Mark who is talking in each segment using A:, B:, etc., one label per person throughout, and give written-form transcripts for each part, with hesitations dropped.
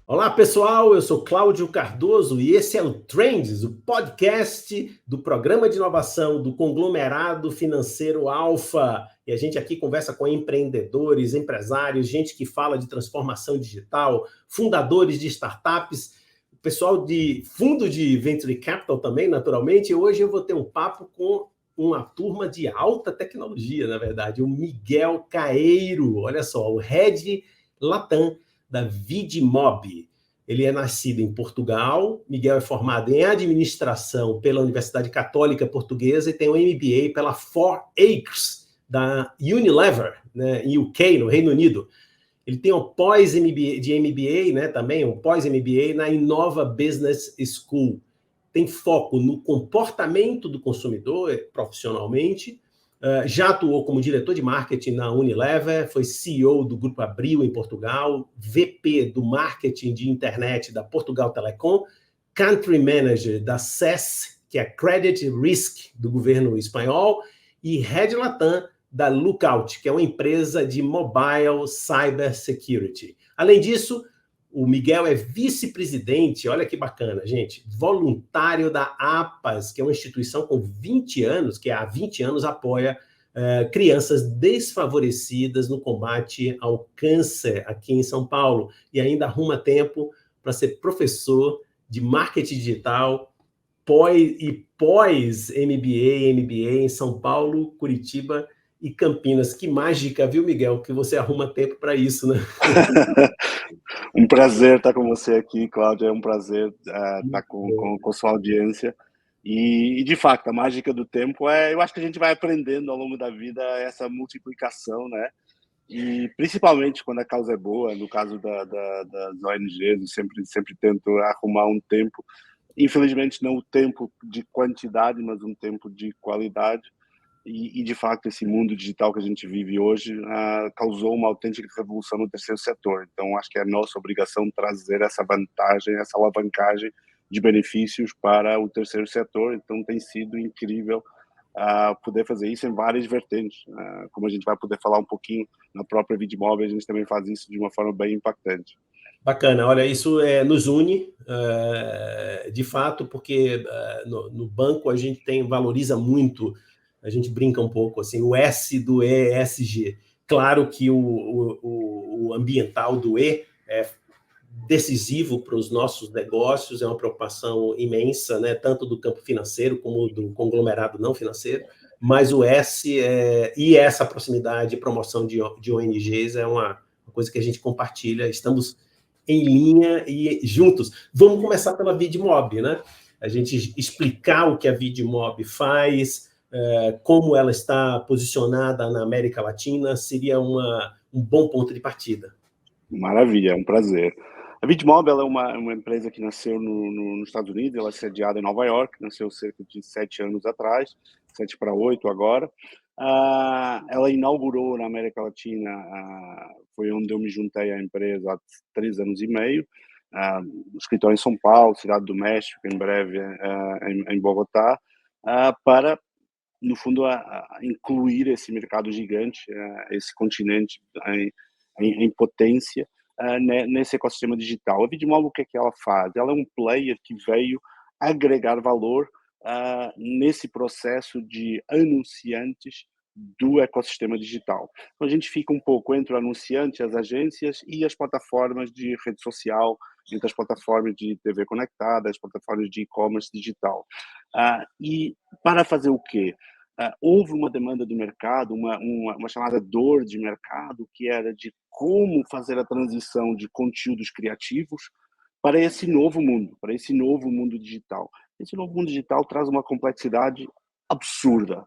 A: Olá, pessoal, eu sou Cláudio Cardoso e esse é o Trends, o podcast do programa de inovação do conglomerado financeiro Alfa. E a gente aqui conversa com empreendedores, empresários, gente que fala de transformação digital, fundadores de startups, pessoal de fundo de Venture Capital também, naturalmente. E hoje eu vou ter um papo com uma turma de alta tecnologia, na verdade, o Miguel Caeiro, olha só, o Head Latam da Vidmob. Ele é nascido em Portugal, Miguel é formado em administração pela Universidade Católica Portuguesa e tem um MBA pela 4Acres, da Unilever, né, em UK, no Reino Unido. Ele tem um pós-MBA, de MBA, né, também, um pós-MBA na Innova Business School. Tem foco no comportamento do consumidor profissionalmente. Já atuou como diretor de marketing na Unilever, foi CEO do Grupo Abril em Portugal, VP do marketing de internet da Portugal Telecom, Country Manager da CES, que é Credit Risk do governo espanhol, e Head Latam da Lookout, que é uma empresa de mobile cyber security. Além disso, o Miguel é vice-presidente, olha que bacana, gente, voluntário da APAS, que é uma instituição com 20 anos, que há 20 anos apoia crianças desfavorecidas no combate ao câncer aqui em São Paulo. E ainda arruma tempo para ser professor de marketing digital pós-MBA, MBA em São Paulo, Curitiba e Campinas. Que mágica, viu, Miguel? Que você arruma tempo para isso, né?
B: Um prazer estar com você aqui, Cláudia. É um prazer estar com sua audiência. De fato, a mágica do tempo eu acho que a gente vai aprendendo ao longo da vida essa multiplicação, né? E principalmente quando a causa é boa, no caso das ONGs, eu sempre tento arrumar um tempo. Infelizmente, não o tempo de quantidade, mas um tempo de qualidade. De fato, esse mundo digital que a gente vive hoje causou uma autêntica revolução no terceiro setor. Então, acho que é a nossa obrigação trazer essa vantagem, essa alavancagem de benefícios para o terceiro setor. Então, tem sido incrível poder fazer isso em várias vertentes. Como a gente vai poder falar um pouquinho na própria Vidmob, a gente também faz isso de uma forma bem impactante.
A: Bacana, olha, isso nos une, de fato, porque no banco a gente valoriza muito, a gente brinca um pouco, assim, o S do ESG. Claro que o ambiental do E é decisivo para os nossos negócios, é uma preocupação imensa, né, tanto do campo financeiro como do conglomerado não financeiro, mas o S e essa proximidade e promoção de ONGs é uma coisa que a gente compartilha, estamos em linha e juntos. Vamos começar pela Vidmob, né? A gente explicar o que a Vidmob faz, como ela está posicionada na América Latina, seria um bom ponto de partida.
B: Maravilha, é um prazer. A Vidmob é uma empresa que nasceu nos Estados Unidos, ela é sediada em Nova York, nasceu cerca de 7 anos atrás, 7 para 8 agora. Ela inaugurou na América Latina, foi onde eu me juntei à empresa há 3 anos e meio, escritório em São Paulo, Cidade do México, em breve em Bogotá, para, no fundo, incluir esse mercado gigante, esse continente em potência, nesse ecossistema digital. A Vidmob, o que é que ela faz? Ela é um player que veio agregar valor nesse processo de anunciantes do ecossistema digital. Então, a gente fica um pouco entre o anunciante, as agências e as plataformas de rede social, entre as plataformas de TV conectada, as plataformas de e-commerce digital. E para fazer o quê? Houve uma demanda do mercado, uma chamada dor de mercado, que era de como fazer a transição de conteúdos criativos para esse novo mundo digital. Esse novo mundo digital traz uma complexidade absurda,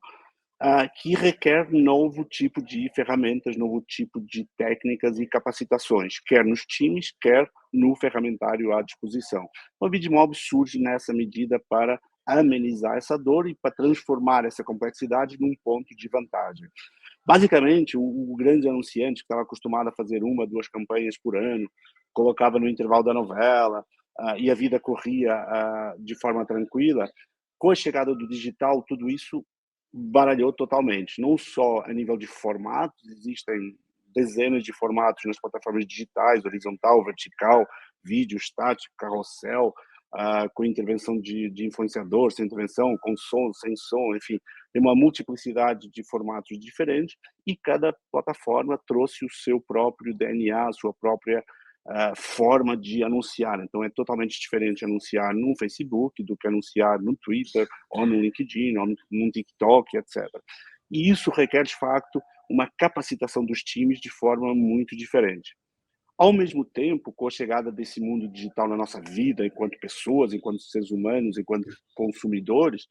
B: que requer novo tipo de ferramentas, novo tipo de técnicas e capacitações, quer nos times, quer no ferramentário à disposição. O Vidmob surge nessa medida para amenizar essa dor e para transformar essa complexidade num ponto de vantagem. Basicamente, o grande anunciante, que estava acostumado a fazer 1, 2 campanhas por ano, colocava no intervalo da novela, e a vida corria de forma tranquila, com a chegada do digital, tudo isso baralhou totalmente. Não só a nível de formatos, existem dezenas de formatos nas plataformas digitais, horizontal, vertical, vídeo estático, carrossel, com intervenção de influenciador, sem intervenção, com som, sem som, enfim, tem uma multiplicidade de formatos diferentes e cada plataforma trouxe o seu próprio DNA, a sua própria forma de anunciar. Então, é totalmente diferente anunciar no Facebook do que anunciar no Twitter, ou no LinkedIn, ou no TikTok, etc. E isso requer, de facto, uma capacitação dos times de forma muito diferente. Ao mesmo tempo, com a chegada desse mundo digital na nossa vida, enquanto pessoas, enquanto seres humanos, enquanto consumidores,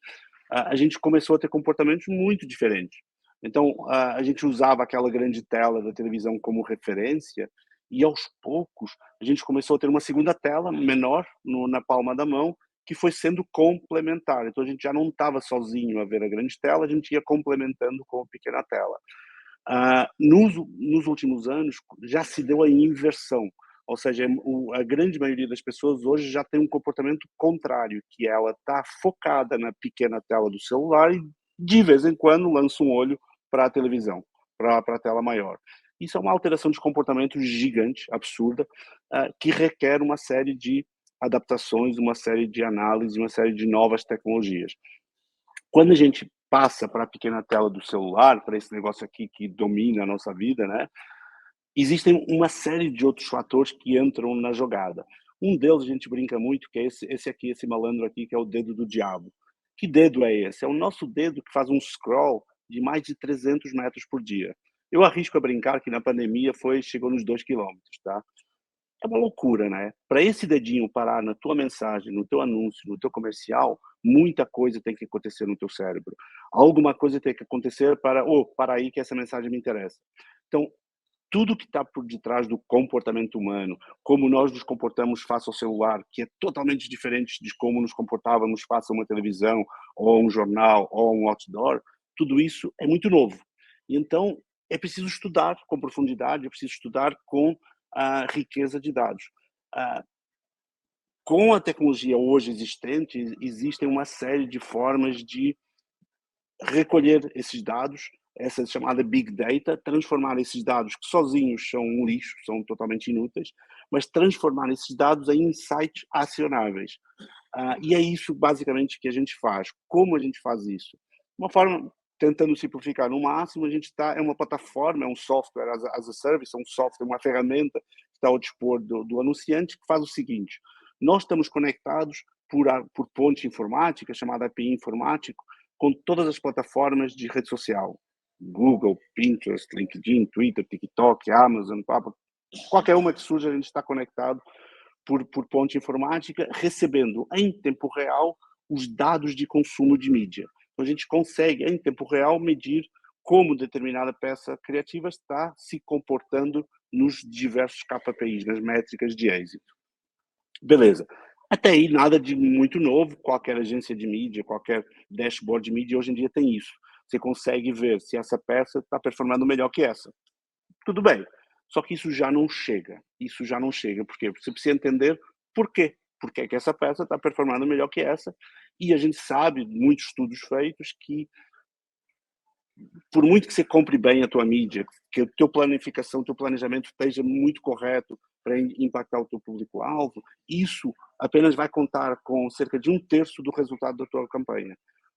B: a gente começou a ter comportamentos muito diferentes. Então, a gente usava aquela grande tela da televisão como referência e, aos poucos, a gente começou a ter uma segunda tela menor na palma da mão, que foi sendo complementar. Então, a gente já não estava sozinho a ver a grande tela, a gente ia complementando com a pequena tela. Nos últimos anos, já se deu a inversão, ou seja, a grande maioria das pessoas hoje já tem um comportamento contrário, que ela está focada na pequena tela do celular e, de vez em quando, lança um olho para a televisão, para a tela maior. Isso é uma alteração de comportamento gigante, absurda, que requer uma série de adaptações, uma série de análises, uma série de novas tecnologias. Quando a gente passa para a pequena tela do celular, para esse negócio aqui que domina a nossa vida, né? Existem uma série de outros fatores que entram na jogada. Um deles a gente brinca muito, que é esse malandro aqui, que é o dedo do diabo. Que dedo é esse? É o nosso dedo que faz um scroll de mais de 300 metros por dia. Eu arrisco a brincar que na pandemia chegou nos 2 quilômetros, tá? É uma loucura, né? Para esse dedinho parar na tua mensagem, no teu anúncio, no teu comercial, muita coisa tem que acontecer no teu cérebro. Alguma coisa tem que acontecer para aí que essa mensagem me interessa. Então, tudo que está por detrás do comportamento humano, como nós nos comportamos face ao celular, que é totalmente diferente de como nos comportávamos face a uma televisão, ou um jornal, ou um outdoor, tudo isso é muito novo. E então, é preciso estudar com profundidade, é preciso estudar com a riqueza de dados. Com a tecnologia hoje existente, existem uma série de formas de recolher esses dados, essa chamada Big Data, transformar esses dados que sozinhos são um lixo, são totalmente inúteis, mas transformar esses dados em insights acionáveis. E é isso basicamente que a gente faz. Como a gente faz isso? Uma forma, tentando simplificar no máximo, é uma plataforma, é um software as a service, é um software, uma ferramenta que está ao dispor do anunciante, que faz o seguinte: nós estamos conectados por ponte informática, chamada API informático, com todas as plataformas de rede social. Google, Pinterest, LinkedIn, Twitter, TikTok, Amazon, qualquer uma que surja, a gente está conectado por ponte informática, recebendo em tempo real os dados de consumo de mídia. Então, a gente consegue, em tempo real, medir como determinada peça criativa está se comportando nos diversos KPIs, nas métricas de êxito. Beleza. Até aí, nada de muito novo. Qualquer agência de mídia, qualquer dashboard de mídia, hoje em dia tem isso. Você consegue ver se essa peça está performando melhor que essa. Tudo bem. Só que isso já não chega. Isso já não chega. Por quê? Você precisa entender por quê. Por que essa peça está performando melhor que essa. E a gente sabe, muitos estudos feitos, que por muito que você compre bem a tua mídia, que a tua planificação, o teu planejamento esteja muito correto para impactar o teu público-alvo, isso apenas vai contar com cerca de 1/3 do resultado da tua campanha.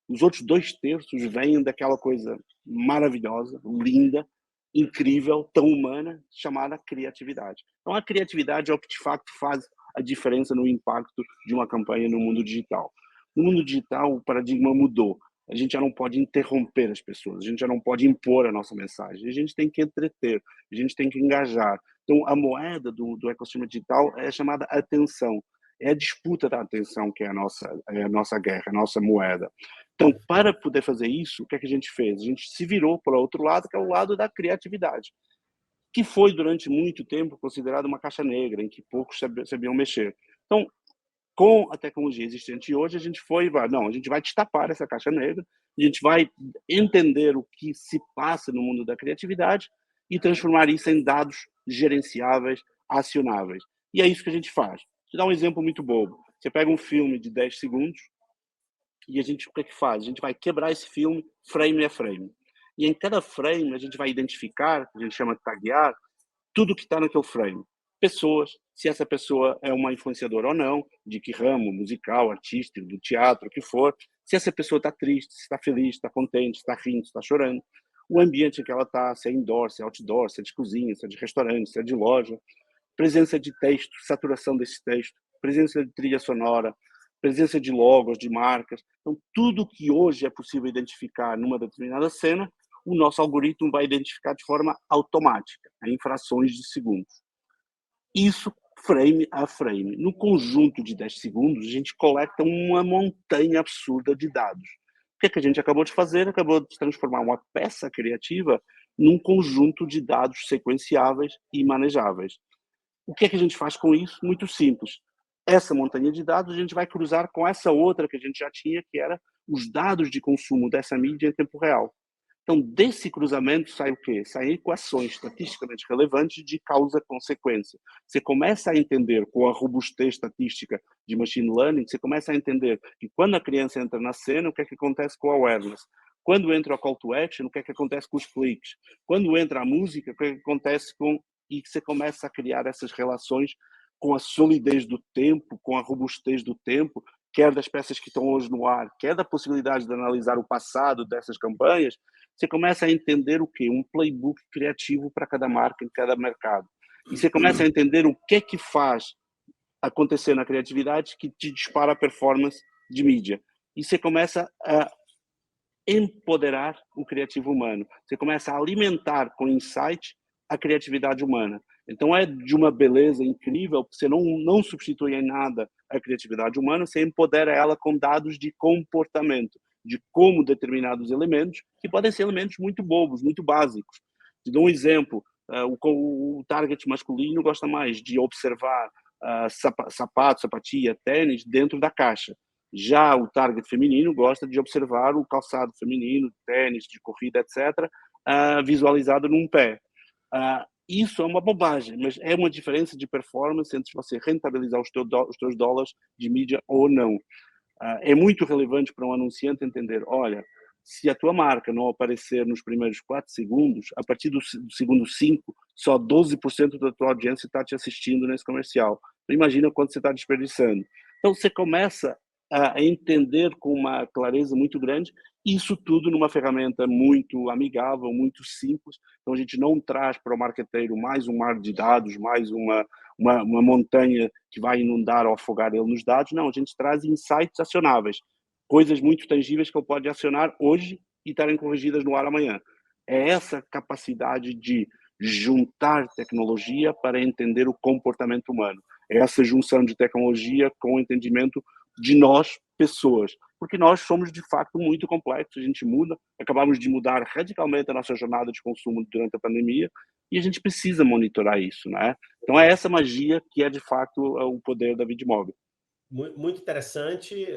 B: Os outros 2/3 vêm daquela coisa maravilhosa, linda, incrível, tão humana, chamada criatividade. Então, a criatividade é o que, de fato, faz a diferença no impacto de uma campanha no mundo digital. No mundo digital, o paradigma mudou. A gente já não pode interromper as pessoas, a gente já não pode impor a nossa mensagem, a gente tem que entreter, a gente tem que engajar. Então, a moeda do ecossistema digital é chamada atenção. É a disputa da atenção que é a nossa guerra, a nossa moeda. Então, para poder fazer isso, o que é que a gente fez? A gente se virou para o outro lado, que é o lado da criatividade, que foi, durante muito tempo, considerado uma caixa negra, em que poucos sabiam mexer. Então, com a tecnologia existente hoje, a gente a gente vai destapar essa caixa negra, a gente vai entender o que se passa no mundo da criatividade e transformar isso em dados gerenciáveis, acionáveis. E é isso que a gente faz. Vou te dar um exemplo muito bobo. Você pega um filme de 10 segundos e o que é que faz? A gente vai quebrar esse filme frame a frame. E em cada frame a gente vai identificar, a gente chama de taguear, tudo que está naquele frame. pessoas, se essa pessoa é uma influenciadora ou não, de que ramo, musical, artístico, do teatro, o que for, se essa pessoa está triste, se está feliz, se está contente, se está rindo, se está chorando, o ambiente em que ela está, se é indoor, se é outdoor, se é de cozinha, se é de restaurante, se é de loja, presença de texto, saturação desse texto, presença de trilha sonora, presença de logos, de marcas. Então, tudo que hoje é possível identificar numa determinada cena, o nosso algoritmo vai identificar de forma automática, em frações de segundos. Isso frame a frame. No conjunto de 10 segundos, a gente coleta uma montanha absurda de dados. O que a gente acabou de fazer? Acabou de transformar uma peça criativa num conjunto de dados sequenciáveis e manejáveis. O que a gente faz com isso? Muito simples. Essa montanha de dados a gente vai cruzar com essa outra que a gente já tinha, que era os dados de consumo dessa mídia em tempo real. Então, desse cruzamento sai o quê? Saem equações estatisticamente relevantes de causa-consequência. Você começa a entender, com a robustez estatística de machine learning, você começa a entender que quando a criança entra na cena, o que acontece com a awareness? Quando entra a call to action, o que acontece com os cliques? Quando entra a música, o que acontece com... E você começa a criar essas relações com a solidez do tempo, com a robustez do tempo, quer das peças que estão hoje no ar, quer da possibilidade de analisar o passado dessas campanhas, você começa a entender o quê? Um playbook criativo para cada marca, em cada mercado. E você começa a entender o que faz acontecer na criatividade que te dispara a performance de mídia. E você começa a empoderar o criativo humano. Você começa a alimentar com insight a criatividade humana. Então é de uma beleza incrível, porque você não substitui em nada a criatividade humana, você empodera ela com dados de comportamento, de como determinados elementos, que podem ser elementos muito bobos, muito básicos. Te dou um exemplo, o target masculino gosta mais de observar sapato, sapatilha, tênis dentro da caixa. Já o target feminino gosta de observar o calçado feminino, tênis de corrida, etc., visualizado num pé. Isso é uma bobagem, mas é uma diferença de performance entre você rentabilizar os teus dólares de mídia ou não. É muito relevante para um anunciante entender, olha, se a tua marca não aparecer nos primeiros 4 segundos, a partir do segundo 5, só 12% da tua audiência está te assistindo nesse comercial. Imagina quanto você está desperdiçando. Então, você começa a entender com uma clareza muito grande, isso tudo numa ferramenta muito amigável, muito simples. Então, a gente não traz para o marqueteiro mais um mar de dados, mais uma montanha que vai inundar ou afogar ele nos dados. Não, a gente traz insights acionáveis, coisas muito tangíveis que ele pode acionar hoje e estarem corrigidas no ar amanhã. É essa capacidade de juntar tecnologia para entender o comportamento humano. É essa junção de tecnologia com o entendimento de nós, pessoas. Porque nós somos, de fato, muito complexos. A gente muda, acabamos de mudar radicalmente a nossa jornada de consumo durante a pandemia e a gente precisa monitorar isso, né? Então é essa magia que é, de fato, o poder da Vidmobile.
A: Muito interessante.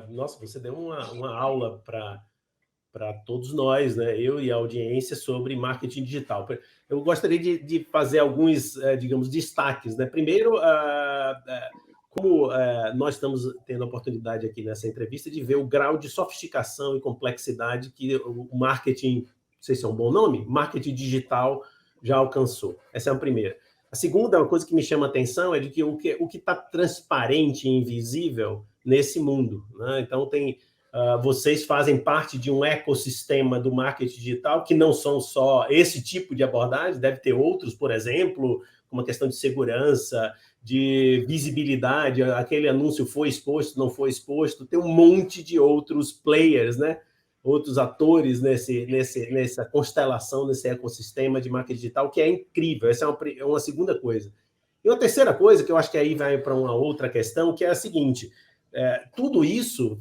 A: Nossa, você deu uma aula para todos nós, né? Eu e a audiência, sobre marketing digital. Eu gostaria de fazer alguns, digamos, destaques, né? Primeiro, como nós estamos tendo a oportunidade aqui nessa entrevista de ver o grau de sofisticação e complexidade que o marketing, não sei se é um bom nome, marketing digital já alcançou. Essa é a primeira. A segunda, uma coisa que me chama a atenção é de que o que está transparente e invisível nesse mundo, né? Então, vocês fazem parte de um ecossistema do marketing digital que não são só esse tipo de abordagem, deve ter outros, por exemplo, como a questão de segurança, de visibilidade, aquele anúncio foi exposto, não foi exposto, tem um monte de outros players, né? Outros atores nessa constelação, nesse ecossistema de marketing digital, que é incrível. Essa é uma segunda coisa. E uma terceira coisa, que eu acho que aí vai para uma outra questão, que é a seguinte, tudo isso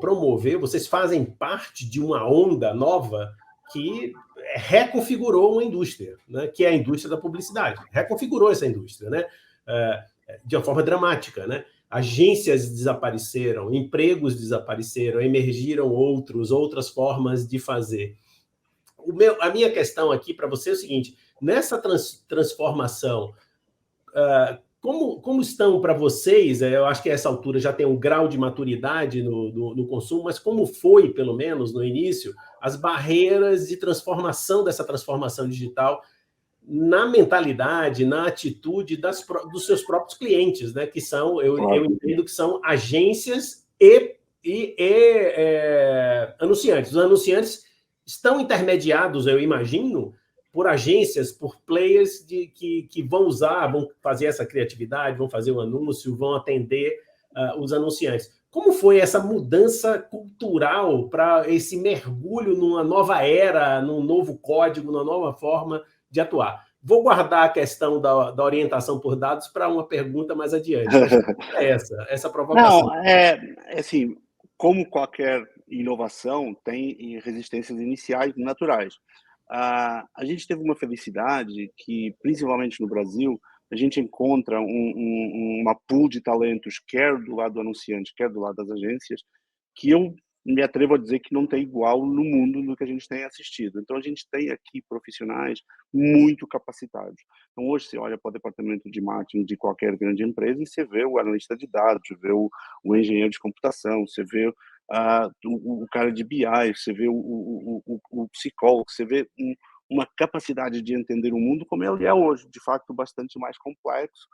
A: promoveu, vocês fazem parte de uma onda nova que reconfigurou uma indústria, né, que é a indústria da publicidade. Reconfigurou essa indústria, né, de uma forma dramática, né? Agências desapareceram, empregos desapareceram, emergiram outras formas de fazer. A minha questão aqui para você é o seguinte, nessa transformação, como estão para vocês, eu acho que a essa altura já tem um grau de maturidade no consumo, mas como foi, pelo menos no início, as barreiras de transformação dessa transformação digital na mentalidade, na atitude dos seus próprios clientes, né? Que são, eu entendo que são agências e anunciantes. Os anunciantes estão intermediados, eu imagino, por agências, por players que vão fazer essa criatividade, vão fazer o anúncio, vão atender os anunciantes. Como foi essa mudança cultural para esse mergulho numa nova era, num novo código, numa nova forma de atuar? Vou guardar a questão da orientação por dados para uma pergunta mais adiante. É essa provocação.
B: Não, assim, como qualquer inovação, tem resistências iniciais naturais. A gente teve uma felicidade que, principalmente no Brasil, a gente encontra uma pool de talentos, quer do lado do anunciante, quer do lado das agências, que eu me atrevo a dizer que não tem igual no mundo do que a gente tem assistido. Então, a gente tem aqui profissionais muito capacitados. Então, hoje, você olha para o departamento de marketing de qualquer grande empresa e você vê o analista de dados, você vê o engenheiro de computação, você vê o cara de BI, você vê o psicólogo, você vê uma capacidade de entender o mundo como ele é hoje, de facto, bastante mais complexo.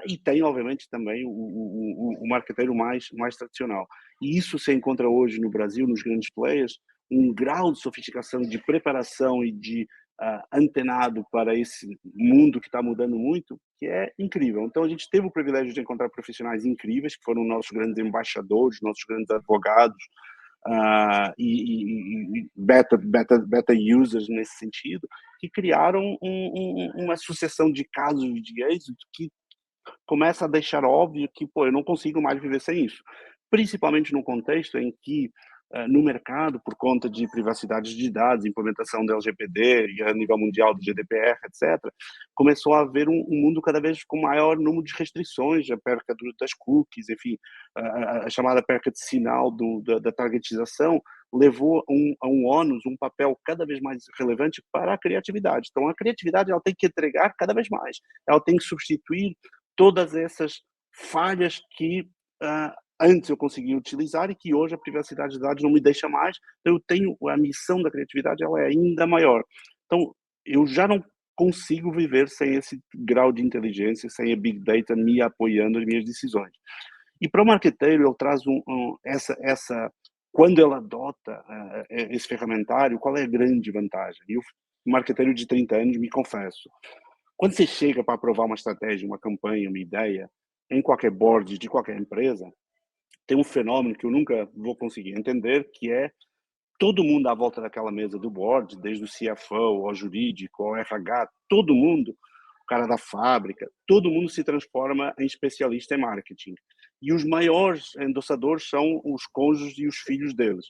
B: E tem, obviamente, também o marqueteiro mais tradicional. E isso se encontra hoje no Brasil, nos grandes players, um grau de sofisticação, de preparação e de antenado para esse mundo que está mudando muito, que é incrível. Então, a gente teve o privilégio de encontrar profissionais incríveis, que foram nossos grandes embaixadores, nossos grandes advogados, e beta users nesse sentido, que criaram uma sucessão de casos de êxito que começa a deixar óbvio que, eu não consigo mais viver sem isso. Principalmente no contexto em que, no mercado, por conta de privacidade de dados, implementação do LGPD e a nível mundial do GDPR, etc., começou a haver um mundo cada vez com maior número de restrições, a perca das cookies, enfim, a chamada perca de sinal da targetização, levou a um ônus, um papel cada vez mais relevante para a criatividade. Então, a criatividade ela tem que entregar cada vez mais, ela tem que substituir todas essas falhas que antes eu conseguia utilizar e que hoje a privacidade de dados não me deixa mais. Então, eu tenho a missão da criatividade, ela é ainda maior. Então, eu já não consigo viver sem esse grau de inteligência, sem a Big Data me apoiando as minhas decisões. E para o marqueteiro, eu trazo quando ela adota esse ferramentário, qual é a grande vantagem? E o marqueteiro de 30 anos, me confesso, quando você chega para aprovar uma estratégia, uma campanha, uma ideia, em qualquer board de qualquer empresa, tem um fenômeno que eu nunca vou conseguir entender, que é todo mundo à volta daquela mesa do board, desde o CFO, ao jurídico, ao RH, todo mundo, o cara da fábrica, todo mundo se transforma em especialista em marketing. E os maiores endossadores são os cônjuges e os filhos deles.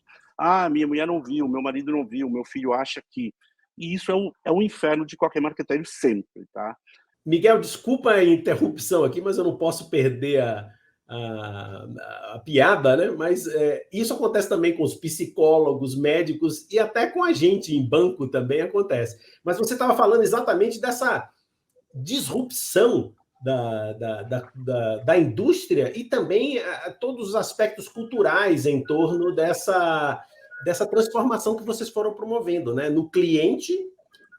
B: Minha mulher não viu, meu marido não viu, meu filho acha que... E isso é o inferno de qualquer marqueteiro sempre, tá?
A: Miguel, desculpa a interrupção aqui, mas eu não posso perder a piada, né? Mas isso acontece também com os psicólogos, médicos e até com a gente em banco também acontece. Mas você estava falando exatamente dessa disrupção da indústria e também todos os aspectos culturais em torno dessa transformação que vocês foram promovendo, né? No cliente,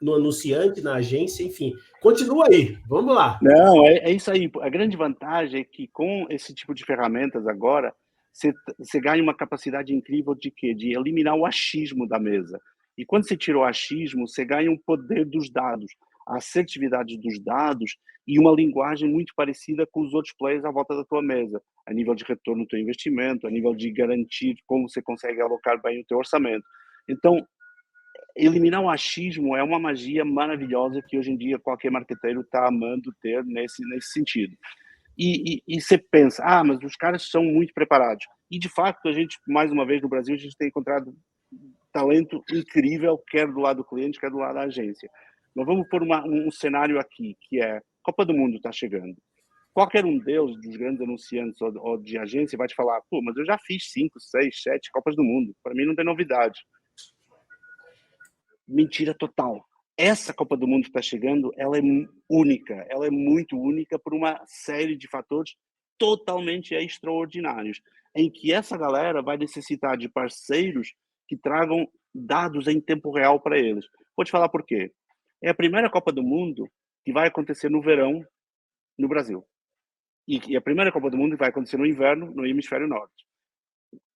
A: no anunciante, na agência, enfim. Continua aí, vamos lá.
B: Não, é isso aí. A grande vantagem é que com esse tipo de ferramentas agora, você ganha uma capacidade incrível de quê? De eliminar o achismo da mesa. E quando você tira o achismo, você ganha o poder dos dados, a assertividade dos dados e uma linguagem muito parecida com os outros players à volta da tua mesa, a nível de retorno do teu investimento, a nível de garantir como você consegue alocar bem o teu orçamento. Então, eliminar o achismo é uma magia maravilhosa que hoje em dia qualquer marqueteiro está amando ter nesse sentido. E você pensa, mas os caras são muito preparados. E, de fato, a gente, mais uma vez, no Brasil, a gente tem encontrado talento incrível, quer do lado do cliente, quer do lado da agência. Nós vamos pôr um cenário aqui, que é Copa do Mundo está chegando. Qualquer um deles, dos grandes anunciantes ou de agência, vai te falar, mas eu já fiz 5, 6, 7 Copas do Mundo. Para mim não tem novidade. Mentira total. Essa Copa do Mundo que está chegando, ela é única, ela é muito única por uma série de fatores totalmente extraordinários, em que essa galera vai necessitar de parceiros que tragam dados em tempo real para eles. Vou te falar por quê. É a primeira Copa do Mundo que vai acontecer no verão no Brasil. E a primeira Copa do Mundo vai acontecer no inverno no hemisfério norte.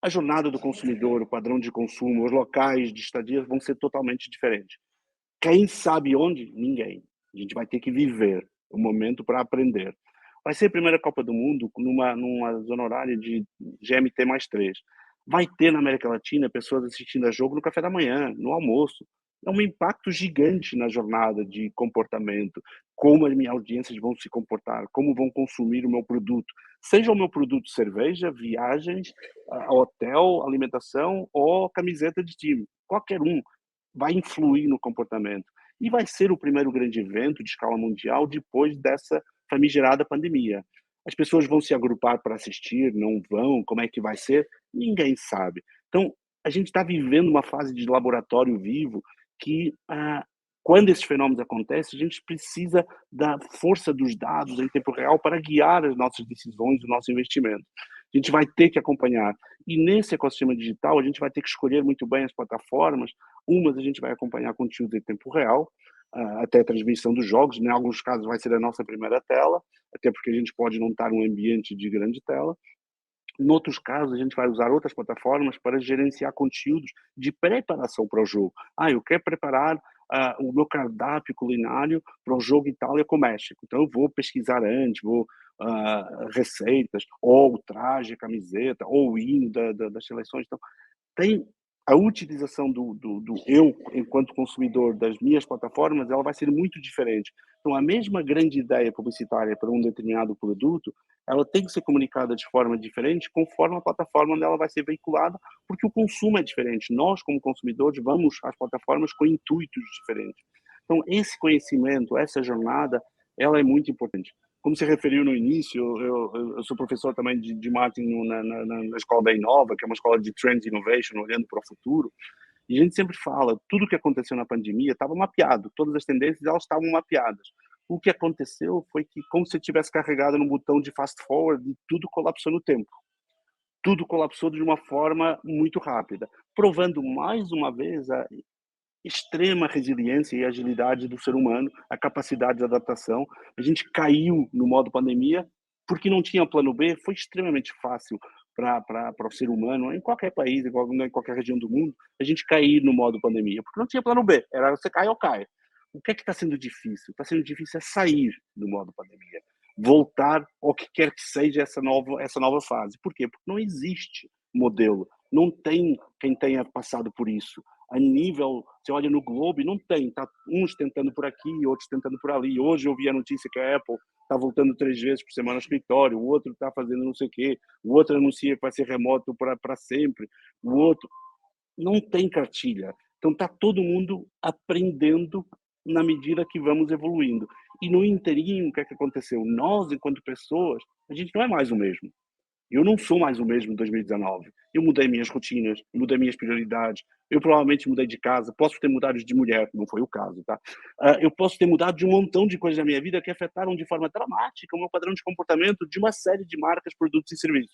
B: A jornada do consumidor, o padrão de consumo, os locais de estadia vão ser totalmente diferentes. Quem sabe onde? Ninguém. A gente vai ter que viver o momento para aprender. Vai ser a primeira Copa do Mundo numa zona horária de GMT mais 3. Vai ter na América Latina pessoas assistindo a jogo no café da manhã, no almoço. É um impacto gigante na jornada de comportamento, como as minhas audiências vão se comportar, como vão consumir o meu produto. Seja o meu produto cerveja, viagens, hotel, alimentação ou camiseta de time. Qualquer um vai influir no comportamento. E vai ser o primeiro grande evento de escala mundial depois dessa famigerada pandemia. As pessoas vão se agrupar para assistir, não vão? Como é que vai ser? Ninguém sabe. Então, a gente está vivendo uma fase de laboratório vivo que, quando esses fenômenos acontecem, a gente precisa da força dos dados em tempo real para guiar as nossas decisões, o nosso investimento. A gente vai ter que acompanhar. E nesse ecossistema digital, a gente vai ter que escolher muito bem as plataformas. Umas a gente vai acompanhar conteúdo em tempo real, até a transmissão dos jogos. Em alguns casos vai ser a nossa primeira tela, até porque a gente pode não estar num ambiente de grande tela. Em outros casos, a gente vai usar outras plataformas para gerenciar conteúdos de preparação para o jogo. Eu quero preparar o meu cardápio culinário para o jogo Itália com o México. Então, eu vou pesquisar antes, vou receitas, ou o traje, a camiseta, ou o hino das seleções. Então, tem a utilização do eu, enquanto consumidor, das minhas plataformas, ela vai ser muito diferente. Então, a mesma grande ideia publicitária para um determinado produto, ela tem que ser comunicada de forma diferente conforme a plataforma onde ela vai ser veiculada, porque o consumo é diferente. Nós, como consumidores, vamos às plataformas com intuitos diferentes. Então, esse conhecimento, essa jornada, ela é muito importante. Como você referiu no início, eu sou professor também de marketing na escola da Inova, que é uma escola de Trends Innovation, olhando para o futuro, e a gente sempre fala, tudo que aconteceu na pandemia estava mapeado, todas as tendências elas estavam mapeadas. O que aconteceu foi que, como se tivesse carregado no botão de fast forward, tudo colapsou no tempo. Tudo colapsou de uma forma muito rápida, provando mais uma vez a extrema resiliência e agilidade do ser humano, a capacidade de adaptação. A gente caiu no modo pandemia porque não tinha plano B, foi extremamente fácil para o ser humano, em qualquer país, em qualquer região do mundo, a gente cair no modo pandemia, porque não tinha plano B, era você cai ou cai. O que é que está sendo difícil? Está sendo difícil é sair do modo pandemia, voltar ao que quer que seja essa nova fase. Por quê? Porque não existe modelo, não tem quem tenha passado por isso. A nível, você olha no Globo e não tem, tá uns tentando por aqui, outros tentando por ali. Hoje eu vi a notícia que a Apple está voltando 3 vezes por semana ao escritório, o outro está fazendo não sei o quê, o outro anuncia que vai ser remoto para sempre, o outro não tem cartilha. Então está todo mundo aprendendo na medida que vamos evoluindo. E no inteirinho, o que é que aconteceu? Nós, enquanto pessoas, a gente não é mais o mesmo. Eu não sou mais o mesmo em 2019. Eu mudei minhas rotinas, mudei minhas prioridades. Eu provavelmente mudei de casa. Posso ter mudado de mulher, não foi o caso, tá? Eu posso ter mudado de um montão de coisas na minha vida que afetaram de forma dramática o meu padrão de comportamento de uma série de marcas, produtos e serviços.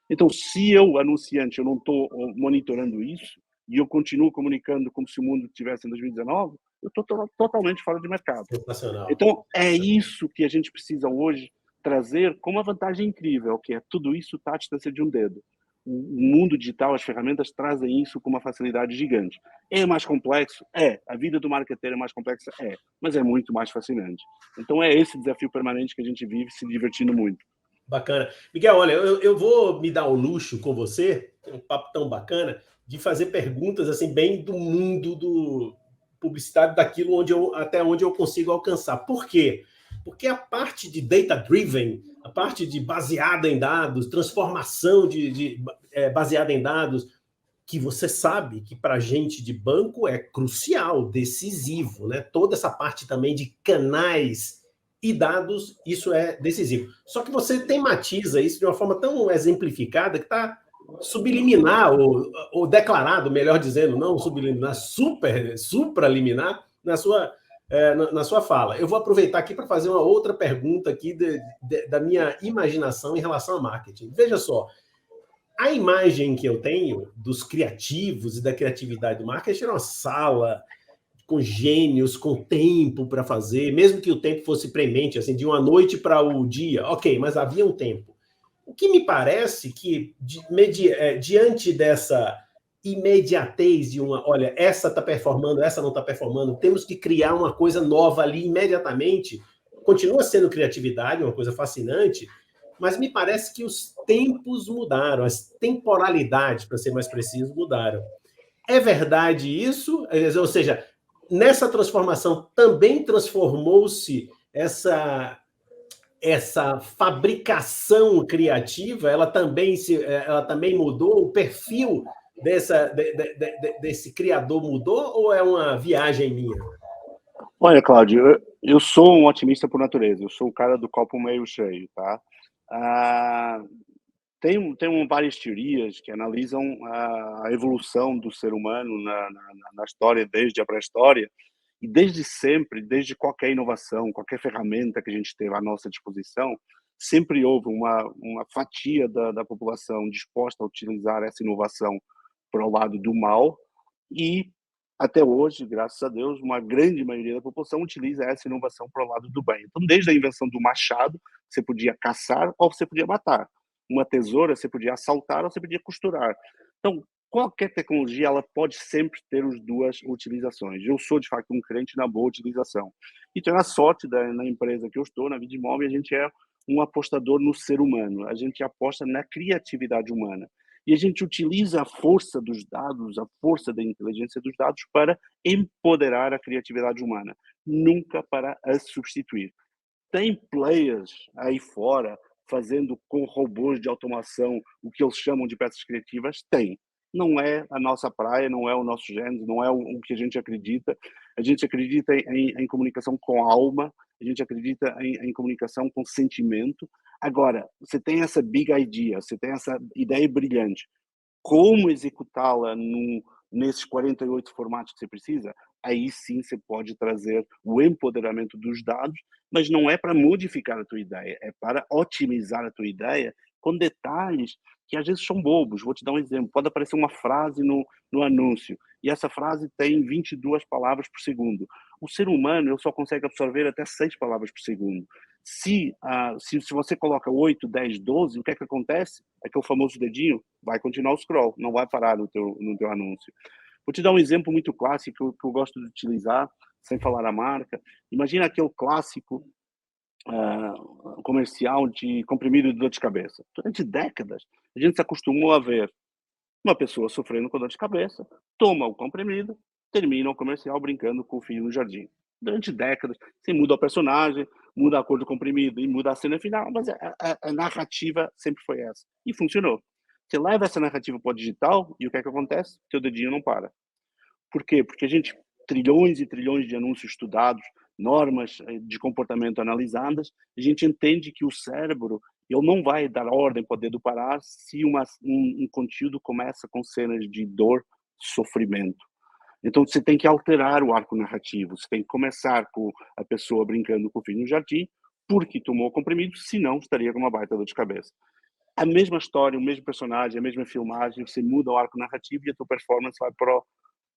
B: Então, se eu, anunciante, eu não estou monitorando isso e eu continuo comunicando como se o mundo estivesse em 2019, eu estou totalmente fora de mercado.
A: Sensacional.
B: Então, é isso que a gente precisa hoje trazer como uma vantagem incrível, que é tudo isso está à distância de um dedo. O mundo digital, as ferramentas trazem isso com uma facilidade gigante. É mais complexo? É. A vida do marketeiro é mais complexa? É. Mas é muito mais fascinante. Então é esse desafio permanente que a gente vive, se divertindo muito.
A: Bacana. Miguel, olha, eu vou me dar o luxo com você, um papo tão bacana, de fazer perguntas assim bem do mundo do publicidade, daquilo até onde eu consigo alcançar. Por quê? Porque a parte de data-driven, a parte de baseada em dados, transformação baseada em dados, que você sabe que para gente de banco é crucial, decisivo, né? Toda essa parte também de canais e dados, isso é decisivo. Só que você tematiza isso de uma forma tão exemplificada que está subliminar, ou declarado, melhor dizendo, não subliminar, supraliminar na sua fala. Eu vou aproveitar aqui para fazer uma outra pergunta aqui da minha imaginação em relação a marketing. Veja só, a imagem que eu tenho dos criativos e da criatividade do marketing é uma sala com gênios, com tempo para fazer, mesmo que o tempo fosse premente, assim, de uma noite para o dia, ok, mas havia um tempo. O que me parece que, diante dessa imediatez de olha, essa está performando, essa não está performando, temos que criar uma coisa nova ali imediatamente, continua sendo criatividade, uma coisa fascinante, mas me parece que os tempos mudaram, as temporalidades, para ser mais preciso, mudaram. É verdade isso? Ou seja, nessa transformação também transformou-se essa fabricação criativa, ela também mudou, o perfil desse criador mudou, ou é uma viagem minha?
B: Olha, Cláudio, eu sou um otimista por natureza, eu sou o cara do copo meio cheio, tá? Tem várias teorias que analisam a evolução do ser humano na história, desde a pré-história, e desde sempre, desde qualquer inovação, qualquer ferramenta que a gente teve à nossa disposição, sempre houve uma fatia da população disposta a utilizar essa inovação para o lado do mal, e até hoje, graças a Deus, uma grande maioria da população utiliza essa inovação para o lado do bem. Então, desde a invenção do machado, você podia caçar ou você podia matar. Uma tesoura, você podia assaltar ou você podia costurar. Então, qualquer tecnologia, ela pode sempre ter as duas utilizações. Eu sou, de fato, um crente na boa utilização. E tenho a sorte, na empresa que eu estou, na Vidmov, a gente é um apostador no ser humano. A gente aposta na criatividade humana. E a gente utiliza a força dos dados, a força da inteligência dos dados para empoderar a criatividade humana, nunca para a substituir. Tem players aí fora fazendo com robôs de automação o que eles chamam de peças criativas? Tem. Não é a nossa praia, não é o nosso gênero, não é o que a gente acredita. A gente acredita em comunicação com alma, a gente acredita em comunicação com sentimento. Agora, você tem essa big idea, você tem essa ideia brilhante. Como executá-la nesses 48 formatos que você precisa? Aí sim você pode trazer o empoderamento dos dados, mas não é para modificar a tua ideia, é para otimizar a tua ideia com detalhes que às vezes são bobos. Vou te dar um exemplo. Pode aparecer uma frase no anúncio, e essa frase tem 22 palavras por segundo. O ser humano ele só consegue absorver até 6 palavras por segundo. Se você coloca 8, 10, 12, o que é que acontece? Aquele famoso dedinho vai continuar o scroll, não vai parar no teu anúncio. Vou te dar um exemplo muito clássico que eu gosto de utilizar, sem falar a marca. Imagina aquele clássico comercial de comprimido de dor de cabeça. Durante décadas, a gente se acostumou a ver uma pessoa sofrendo com dor de cabeça, toma o comprimido, termina o comercial brincando com o filho no jardim. Durante décadas, você muda o personagem, muda a cor do comprimido e muda a cena final, mas a narrativa sempre foi essa. E funcionou. Você leva essa narrativa para o digital e o que é que acontece? Seu dedinho não para. Por quê? Porque a gente, trilhões e trilhões de anúncios estudados, normas de comportamento analisadas, a gente entende que o cérebro ele não vai dar ordem para o dedo parar se um conteúdo começa com cenas de dor, sofrimento. Então você tem que alterar o arco narrativo, você tem que começar com a pessoa brincando com o filho no jardim, porque tomou o comprimido, senão estaria com uma baita dor de cabeça. A mesma história, o mesmo personagem, a mesma filmagem, você muda o arco narrativo e a tua performance vai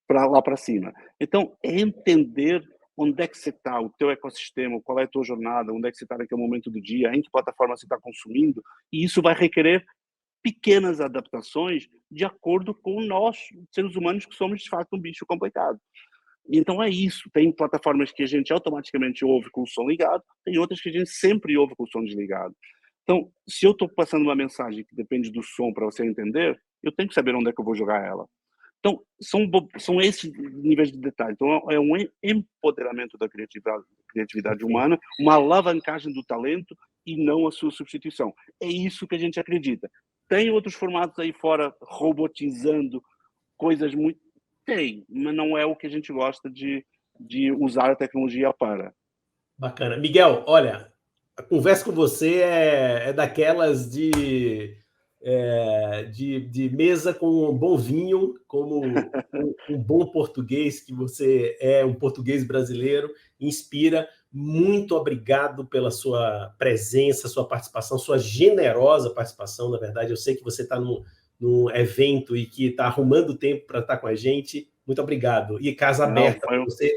B: para lá para cima. Então, é entender onde é que você está, o teu ecossistema, qual é a tua jornada, onde é que você está naquele momento do dia, em que plataforma você está consumindo, e isso vai requerer pequenas adaptações de acordo com nós, seres humanos, que somos, de fato, um bicho complicado. Então é isso, tem plataformas que a gente automaticamente ouve com o som ligado, tem outras que a gente sempre ouve com o som desligado. Então, se eu estou passando uma mensagem que depende do som para você entender, eu tenho que saber onde é que eu vou jogar ela. Então, são esses níveis de detalhe. Então, é um empoderamento da criatividade humana, uma alavancagem do talento e não a sua substituição. É isso que a gente acredita. Tem outros formatos aí fora robotizando coisas muito... Tem, mas não é o que a gente gosta de usar a tecnologia para.
A: Bacana. Miguel, olha, a conversa com você é daquelas de mesa com um bom vinho, como um bom português, que você é um português brasileiro, inspira. Muito obrigado pela sua presença, sua participação, sua generosa participação, na verdade. Eu sei que você está num evento e que está arrumando tempo para estar com a gente. Muito obrigado. E casa
B: Não,
A: aberta para você.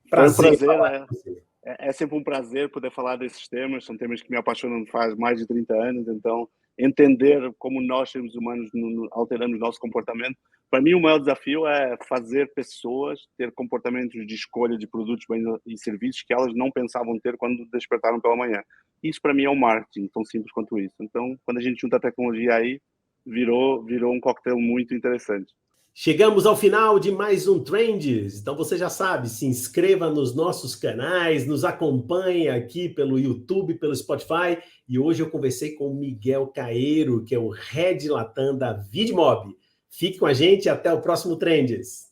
B: Foi um prazer.
A: Falar com você.
B: É sempre um prazer poder falar desses temas, são temas que me apaixonam faz mais de 30 anos, então entender como nós, seres humanos, alteramos o nosso comportamento. Para mim, o maior desafio é fazer pessoas ter comportamentos de escolha de produtos e serviços que elas não pensavam ter quando despertaram pela manhã. Isso, para mim, é o marketing, tão simples quanto isso. Então, quando a gente junta a tecnologia aí, virou um coquetel muito interessante.
A: Chegamos ao final de mais um Trends. Então você já sabe, se inscreva nos nossos canais, nos acompanhe aqui pelo YouTube, pelo Spotify. E hoje eu conversei com o Miguel Caeiro, que é o Head Latam da Vidmob. Fique com a gente e até o próximo Trends.